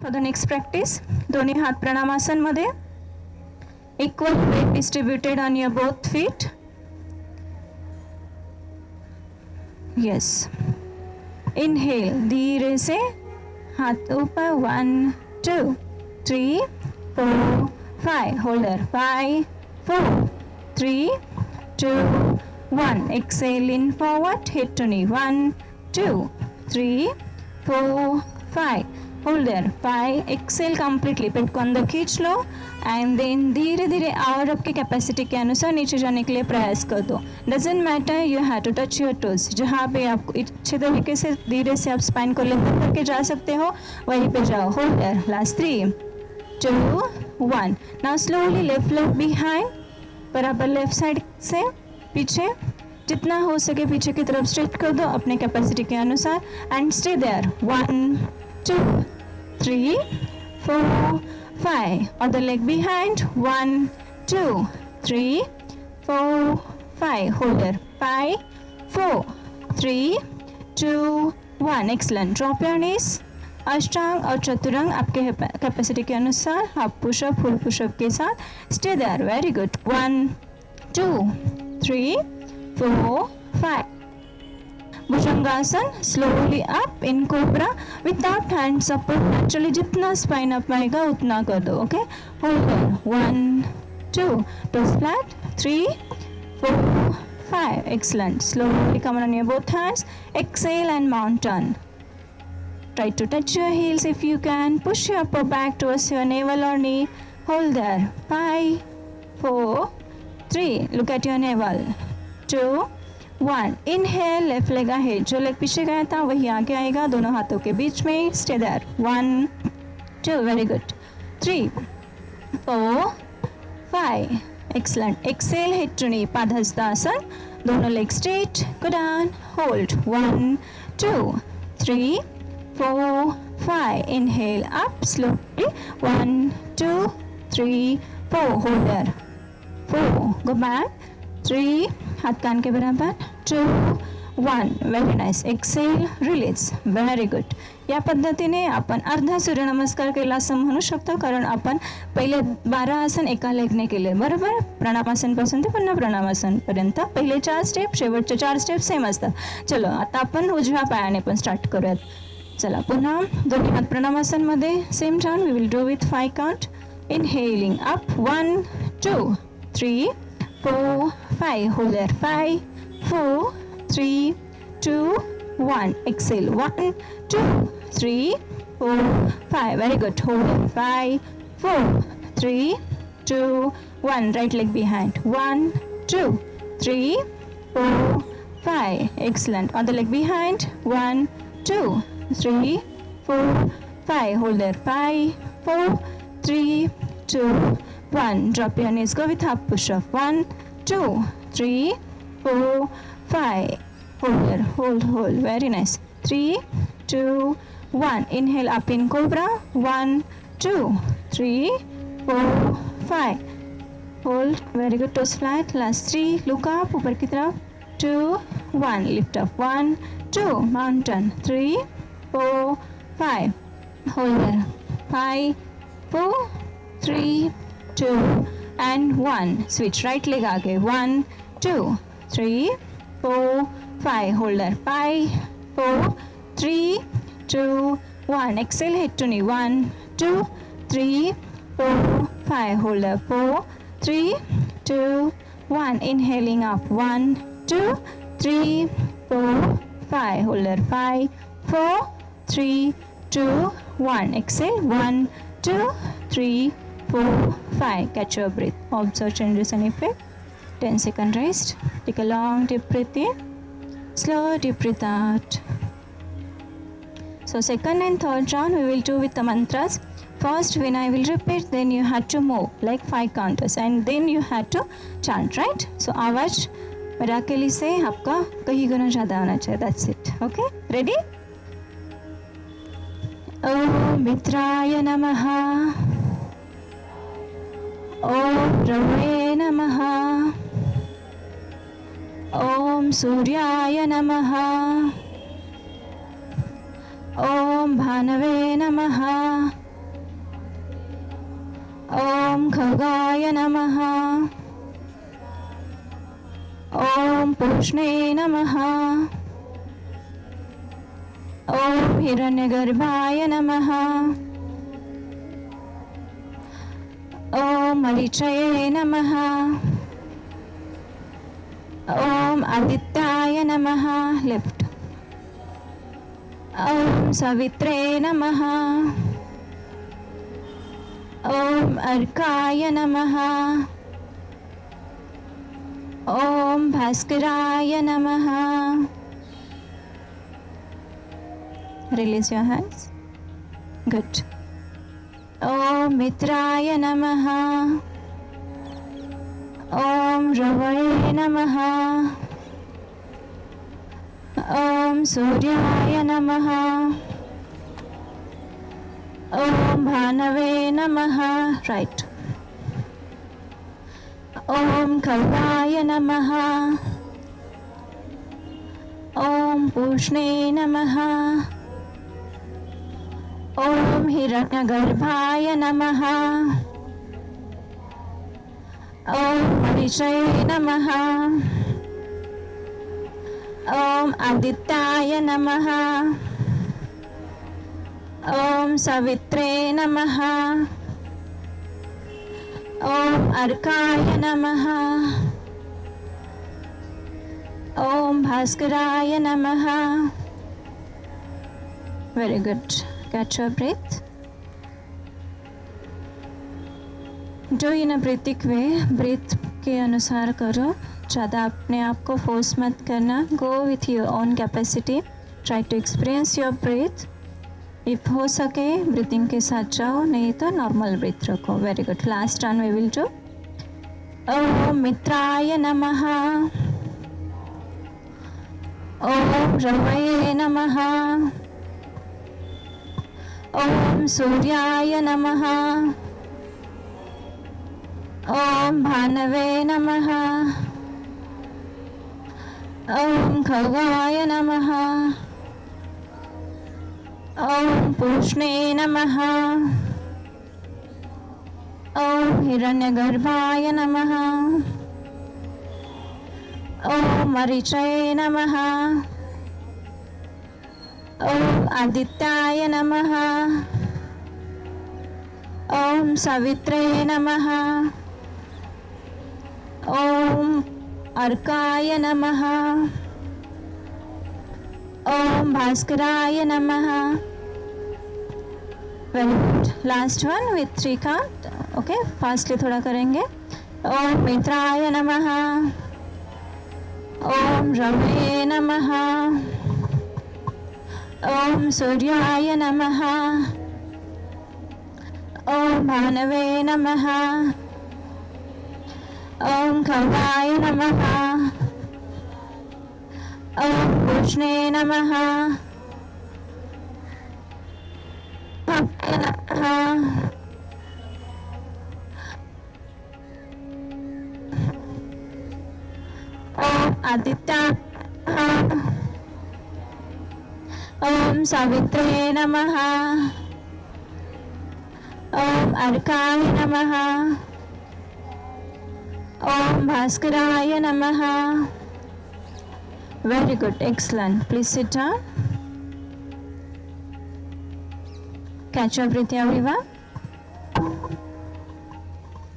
For the next practice, दोन्ही हात प्रणामासन मध्ये. Equal weight distributed on your both feet. Yes. Inhale, धीरे से हाथ ऊपर. 1, 2, 3, 4, 5. Hold there. 5, 4, 3, 2, 1. Exhale in forward. Hit to knee. 1, 2, 3, 4, 5. Hold there. 5. Exhale completely. पेट को अंदर खींच लो and then धीरे धीरे और आपके कैपेसिटी के अनुसार नीचे जाने के लिए प्रयास कर दो. Doesn't matter, you have to touch your toes. जहाँ पे आपको अच्छे तरीके से धीरे से आप स्पाइन को लेकर करके जा सकते हो वहीं पे जाओ. Hold there. Last 3, 2, 1. Now slowly left leg behind. बराबर लेफ्ट साइड से पीछे जितना हो सके पीछे की तरफ स्ट्रेच कर दो अपने कैपेसिटी के अनुसार and stay there. 1, 2, 3, 4, 5. Other leg behind. 1, 2, 3, 4, 5. Hold there. 5, 4, 3, 2, 1. Excellent. Drop your knees. अष्टांग और चतुरंग आपके कैपेसिटी के अनुसार हाफ पुशअप फुल पुशअप के साथ stay there. Very good. 1, 2, 3, 4, 5. Bhujangasana. Slowly up in cobra without hand support. Naturally जितना स्पाइन अप आएगा उतना कर दो. Okay. Hold there. 1, 2. Toes flat. 3, 4, 5. Excellent. Slowly come on your both hands. Exhale and mountain. Try to touch your heels if you can. Push your upper back towards your navel or knee. Hold there. 5, 4, 3. Look at your navel. 2, 1. Inhale. Left leg ahead. जो leg पीछे गया था वही आगे आएगा दोनों हाथों के बीच में. Stay there. 1, 2. Very good. 3, 4, 5. Excellent. Exhale. Hit to knee. Padhastasana. दोनों leg straight. Go down. Hold. 1, 2, 3, 4, 5. Inhale up slowly. 1, 2, 3, 4. Hold there. 4. Go back. 3. हाथ कान के बराबर. 2, 1. Very nice. Exhale. Release. Very good. या पद्धतीने आपण अर्धा सूर्यनमस्कार केला असं म्हणू शकतो कारण आपण पहिले 12 आसन एका लेगने केले. बरोबर. प्राणायामासन पासून ते पुन्हा प्राणायामासन पर्यंत पहिले 4 स्टेप शेवटचे 4 स्टेप सेम असतात. चलो आता आपण उजव्या पायाने पण स्टार्ट करूयात. चला पुन्हा दोन्ही हात प्रणायामासन मध्ये same turn we will do with 5 count. Inhaling up. 1, 2, 3, 4, 5. Hold there. 5, 4, 3, 2, 1. Exhale. 1, 2, 3, 4, 5. Very good. Hold there. 5, 4, 3, 2, 1. Right leg behind. 1, 2, 3, 4, 5. Excellent. Other leg behind. 1, 2, 3, 4, 5. Hold there. 5, 4, 3, 2, 1. Drop your knees. Go with half push-up. 1, 2, 3, 4, 5. Hold there. Hold. Very nice. 3, 2, 1. Inhale up in cobra. 1, 2, 3, 4, 5. Hold. Very good. Toes flat. Last 3. Look up. ऊपर की तरफ. 2, 1. Lift up. 1, 2. Mountain. 3, 4, 5. Hold there. 5, 4, 3, 2, and 1. Switch. Right leg आगे. 1, 2, 3, 4, 5. Hold there. 5, 4, 3, 2, 1. Exhale. Hit to knee. 1, 2, 3, 4, 5. Hold there. 4, 3, 2, 1. Inhaling up. 1, 2, 3, 4, 5. Hold there. 5, 4, 3, 2, 1. Exhale. 1, 2, 3, 4, 5. Catch your breath. Observe changes and effect. 10 second rest. Take a long deep breath in. Slow deep breath out. So second and third round we will do with the mantras. First when I will repeat then you have to move like 5 counters and then you have to chant, right? So आवाज मराकेली से आपका कहीं गुना ज़्यादा आना चाहिए. That's it. Okay? Ready? ओम मित्राय नमः. ओम रवे नमः. ओम सूर्याय नमः. ओम भानवे नमः. Om Khagaaya Namaha. Om Pushne Namaha. Om Hiranyagarbhaya Namaha. Om Marichaye Namaha. Om Adityaya Namaha. Left. Om Savitre Namaha. Om Arkaya Namaha. Om Bhaskaraya Namaha. Release your hands. Good. Om Mitraya Namaha. Om Ravaye Namaha. Om Suryaya Namaha. Om Bhanave Namaha. Right. Om Kalvaya Namaha. Om Pushne Namaha. Om Hiranyagarbhaya Namaha. Om Marichaye Namaha. Om Adityaya Namaha. Om Savitre Namaha. Om Arkaya Namaha. Om Bhaskaraya Namaha. Very good. Catch your breath. जो in breathing way breathe के अनुसार करो, ज़्यादा अपने आप को force मत करना. Go with your own capacity. Try to experience your breath. If हो सके ब्रीथिंग के साथ जाओ, नहीं तो नॉर्मल ब्रीथ रखो. Very good. Last one we will do. ओम मित्राय नमः. ओम रवये नमः. ओम सूर्याय नमः. ओम भानवे नमः. ओम खगाय नमः. ओम पूष्णे नमः. ओम हिरण्यगर्भाय नमः. ओम मरीचये नमः. ओम आदित्याय नमः. ओम सवित्रे नमः. ओम अर्काय नमः. ओम भास्कराय नमः. Very good. Last one with 3 count. Okay, fastly थोड़ा करेंगे. ओम मित्राय नमः. ओम रवे नमः. ओम सूर्याय नमः. ओम भानवे नमः. ओम खगाय नमः. ओम कृष्णे नमः. ओम आदित्याय. ओम सावित्रे नमः. ओम अर्काय नमः. ओम भास्कराय नमः. Very good. Excellent. Please sit down. Catch your breath, everyone.